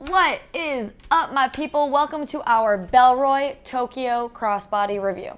What is up, my people? Welcome to our Bellroy Tokyo Crossbody review.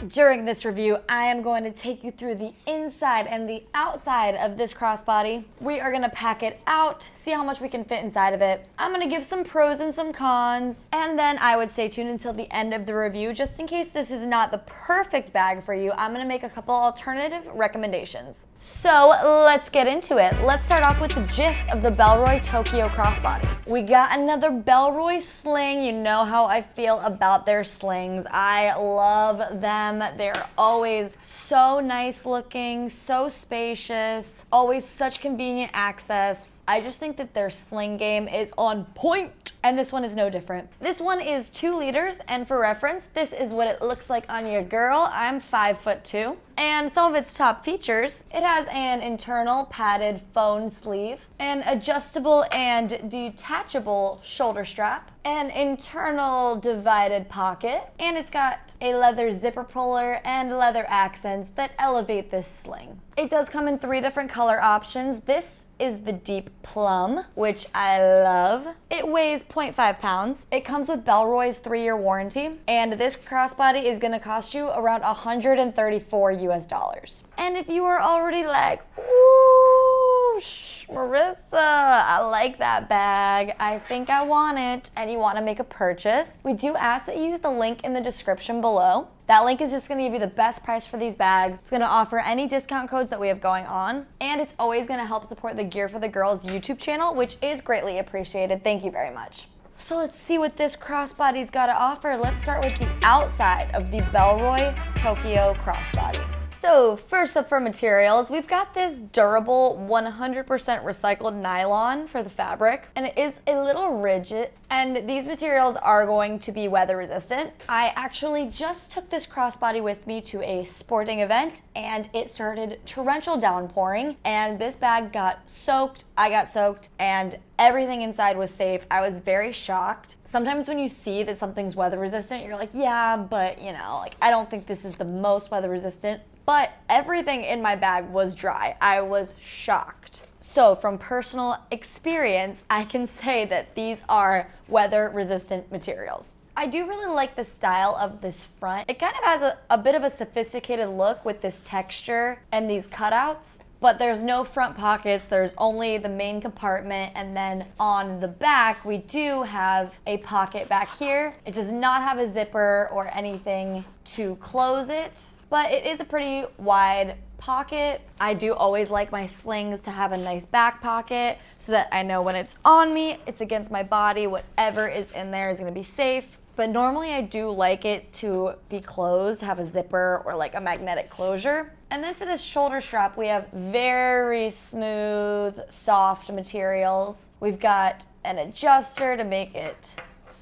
During this review, I am going to take you through the inside and the outside of this crossbody. We are going to pack it out, see how much we can fit inside of it. I'm going to give some pros and some cons, and then I would stay tuned until the end of the review. Just in case this is not the perfect bag for you, I'm going to make a couple alternative recommendations. So let's get into it. Let's start off with the gist of the Bellroy Tokyo Crossbody. We got another Bellroy sling. You know how I feel about their slings. I love them. They're always so nice looking, so spacious, always such convenient access. I just think that their sling game is on point, and this one is no different. This one is 2 liters, and for reference, this is what it looks like on your girl. I'm 5'2", and some of its top features, it has an internal padded phone sleeve, an adjustable and detachable shoulder strap, an internal divided pocket, and it's got a leather zipper puller and leather accents that elevate this sling. It does come in 3 different color options. This is the deep plum, which I love. It weighs 0.5 pounds. It comes with Bellroy's 3-year warranty, and this crossbody is gonna cost you around $134 US. And if you are already like, ooh, Marissa, I like that bag, I think I want it, and you want to make a purchase, we do ask that you use the link in the description below. That link is just going to give you the best price for these bags. It's going to offer any discount codes that we have going on, and it's always going to help support the Gear for the Girls YouTube channel, which is greatly appreciated. Thank you very much. So let's see what this crossbody's got to offer. Let's start with the outside of the Bellroy Tokyo Crossbody. So first up for materials, we've got this durable 100% recycled nylon for the fabric, and it is a little rigid, and these materials are going to be weather resistant. I actually just took this crossbody with me to a sporting event, and it started torrential downpouring, and this bag got soaked, I got soaked, and everything inside was safe. I was very shocked. Sometimes when you see that something's weather resistant, you're like, yeah, but you know, like I don't think this is the most weather resistant. But everything in my bag was dry. I was shocked. So from personal experience, I can say that these are weather resistant materials. I do really like the style of this front. It kind of has a bit of a sophisticated look with this texture and these cutouts. But there's no front pockets, there's only the main compartment, and then on the back we do have a pocket back here. It does not have a zipper or anything to close it, but it is a pretty wide pocket. I do always like my slings to have a nice back pocket so that I know when it's on me, it's against my body, whatever is in there is gonna be safe. But normally I do like it to be closed, have a zipper or like a magnetic closure. And then for this shoulder strap, we have very smooth, soft materials. We've got an adjuster to make it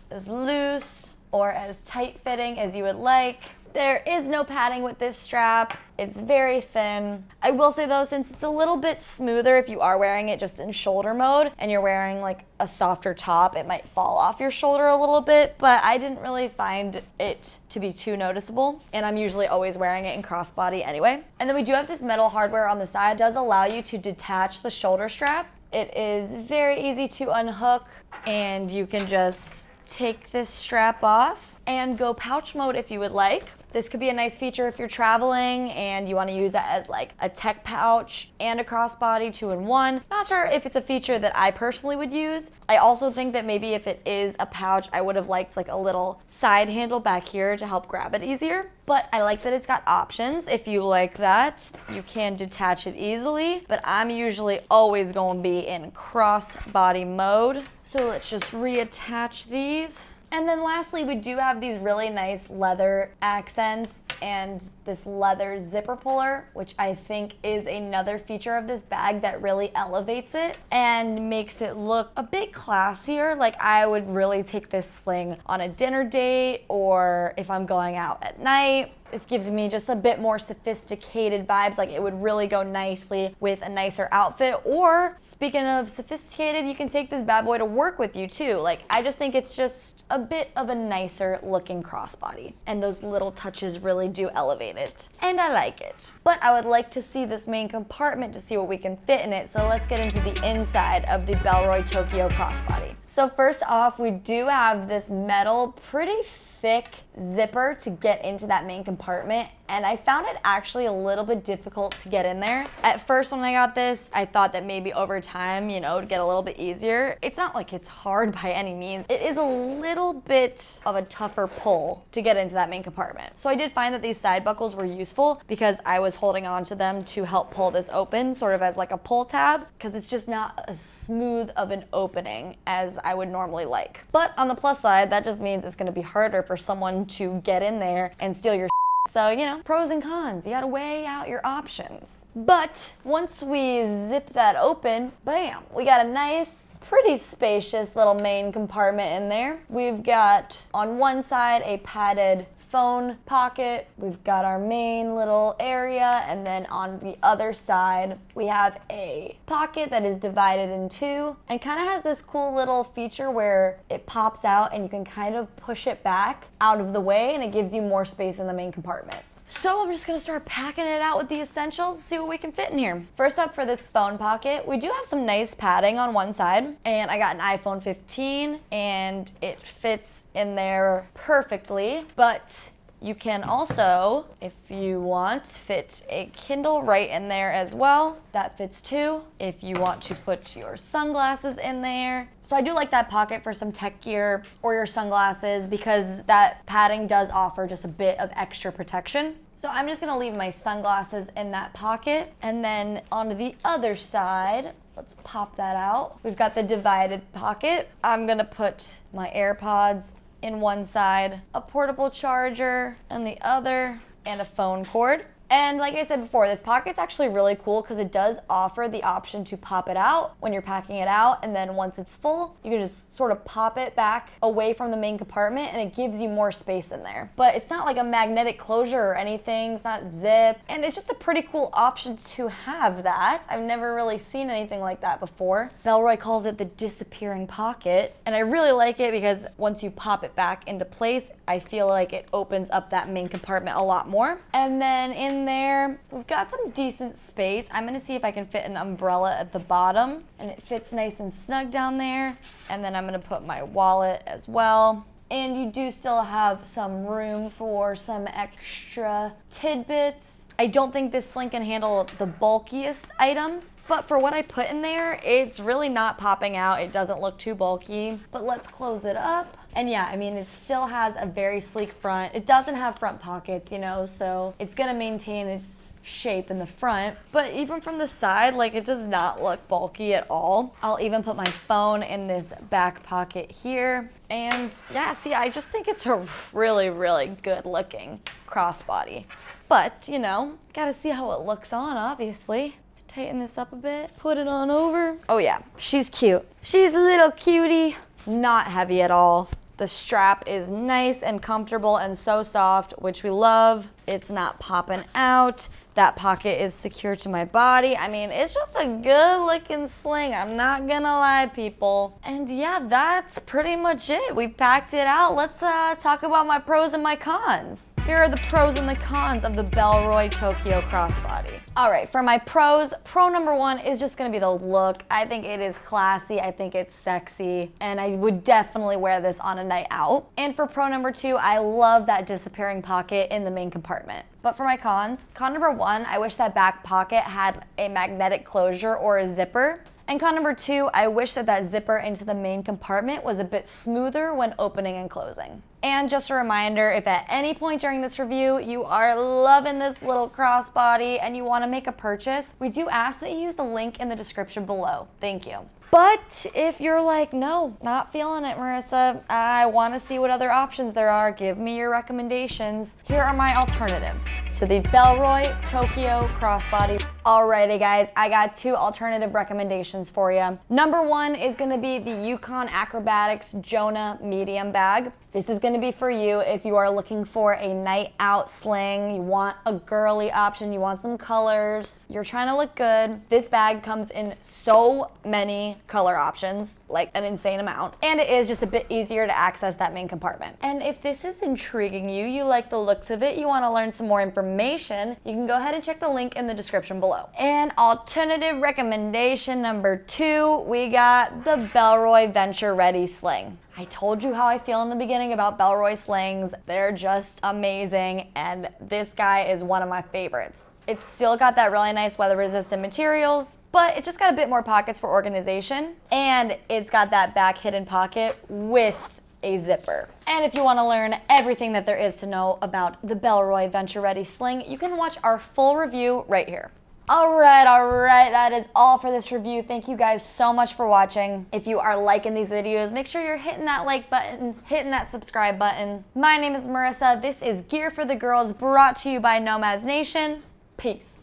as loose or as tight fitting as you would like. There is no padding with this strap. It's very thin. I will say though, since it's a little bit smoother if you are wearing it just in shoulder mode and you're wearing like a softer top, it might fall off your shoulder a little bit, but I didn't really find it to be too noticeable, and I'm usually always wearing it in crossbody anyway. And then we do have this metal hardware on the side. It does allow you to detach the shoulder strap. It is very easy to unhook, and you can just take this strap off and go pouch mode if you would like. This could be a nice feature if you're traveling and you want to use it as like a tech pouch and a crossbody 2-in-1. Not sure if it's a feature that I personally would use. I also think that maybe if it is a pouch, I would have liked like a little side handle back here to help grab it easier. But I like that it's got options. If you like that, you can detach it easily, but I'm usually always going to be in crossbody mode. So let's just reattach these. And then lastly, we do have these really nice leather accents and this leather zipper puller, which I think is another feature of this bag that really elevates it and makes it look a bit classier. Like I would really take this sling on a dinner date or if I'm going out at night. This gives me just a bit more sophisticated vibes, like it would really go nicely with a nicer outfit. Or speaking of sophisticated, you can take this bad boy to work with you too. Like I just think it's just a bit of a nicer looking crossbody, and those little touches really do elevate appreciate it and I like it. But I would like to see this main compartment to see what we can fit in it. So let's get into the inside of the Bellroy Tokyo Crossbody. So first off, we do have this metal, pretty thick zipper to get into that main compartment, and I found it actually a little bit difficult to get in there. At first when I got this, I thought that maybe over time, you know, it'd get a little bit easier. It's not like it's hard by any means. It is a little bit of a tougher pull to get into that main compartment. So I did find that these side buckles were useful because I was holding on to them to help pull this open, sort of as like a pull tab, because it's just not as smooth of an opening as I would normally like. But on the plus side, that just means it's gonna be harder for someone to get in there and steal your so, you know, pros and cons. You gotta weigh out your options. But once we zip that open, bam, we got a nice, pretty spacious little main compartment in there. We've got on one side a padded phone pocket. We've got our main little area, and then on the other side we have a pocket that is divided in two and kind of has this cool little feature where it pops out and you can kind of push it back out of the way and it gives you more space in the main compartment. So I'm just gonna start packing it out with the essentials, see what we can fit in here. First up, for this phone pocket, we do have some nice padding on one side, and I got an iPhone 15 and it fits in there perfectly, but you can also, if you want, fit a Kindle right in there as well. That fits too. If you want to put your sunglasses in there. So I do like that pocket for some tech gear or your sunglasses because that padding does offer just a bit of extra protection. So I'm just gonna leave my sunglasses in that pocket, and then onto the other side, let's pop that out. We've got the divided pocket. I'm gonna put my AirPods in one side, a portable charger in the other, and a phone cord. And like I said before, this pocket's actually really cool because it does offer the option to pop it out when you're packing it out, and then once it's full, you can just sort of pop it back away from the main compartment and it gives you more space in there. But it's not like a magnetic closure or anything, it's not zip, and it's just a pretty cool option to have that. I've never really seen anything like that before. Bellroy calls it the disappearing pocket, and I really like it because once you pop it back into place, I feel like it opens up that main compartment a lot more. And then in there, we've got some decent space. I'm gonna see if I can fit an umbrella at the bottom, and it fits nice and snug down there. And then I'm gonna put my wallet as well. And you do still have some room for some extra tidbits. I don't think this sling can handle the bulkiest items, but for what I put in there, it's really not popping out. It doesn't look too bulky. But let's close it up. And yeah, I mean, it still has a very sleek front. It doesn't have front pockets, you know, so it's gonna maintain its shape in the front. But even from the side, like, it does not look bulky at all. I'll even put my phone in this back pocket here. And yeah, see, I just think it's a really, really good looking crossbody. But, you know, gotta see how it looks on, obviously. Let's tighten this up a bit, put it on over. Oh yeah, she's cute. She's a little cutie. Not heavy at all. The strap is nice and comfortable and so soft, which we love. It's not popping out. That pocket is secure to my body. I mean, it's just a good looking sling. I'm not gonna lie, people. And yeah, that's pretty much it. We packed it out. Let's talk about my pros and my cons. Here are the pros and the cons of the Bellroy Tokyo Crossbody. All right, for my pros, pro number one is just gonna be the look. I think it is classy, I think it's sexy, and I would definitely wear this on a night out. And for pro number two, I love that disappearing pocket in the main compartment. But for my cons, con number one, I wish that back pocket had a magnetic closure or a zipper. And con number two, I wish that that zipper into the main compartment was a bit smoother when opening and closing. And just a reminder, if at any point during this review you are loving this little crossbody and you want to make a purchase, we do ask that you use the link in the description below. Thank you. But if you're like, no, not feeling it, Marissa, I want to see what other options there are, give me your recommendations. Here are my alternatives to the Bellroy Tokyo Crossbody. Alrighty guys, I got two alternative recommendations for you. Number one is gonna be the Ucon Acrobatics Jona medium bag. This is gonna be for you if you are looking for a night out sling, you want a girly option, you want some colors, you're trying to look good. This bag comes in so many color options, like an insane amount, and it is just a bit easier to access that main compartment. And if this is intriguing you, you like the looks of it, you wanna learn some more information, you can go ahead and check the link in the description below. And alternative recommendation number 2, we got the Bellroy Venture Ready Sling. I told you how I feel in the beginning about Bellroy slings. They're just amazing, and this guy is one of my favorites. It's still got that really nice weather-resistant materials, but it's just got a bit more pockets for organization, and it's got that back hidden pocket with a zipper. And if you want to learn everything that there is to know about the Bellroy Venture Ready Sling, you can watch our full review right here. All right, that is all for this review. Thank you guys so much for watching. If you are liking these videos, make sure you're hitting that like button, hitting that subscribe button. My name is Marissa. This is Gear for the Girls, brought to you by Nomads Nation. Peace.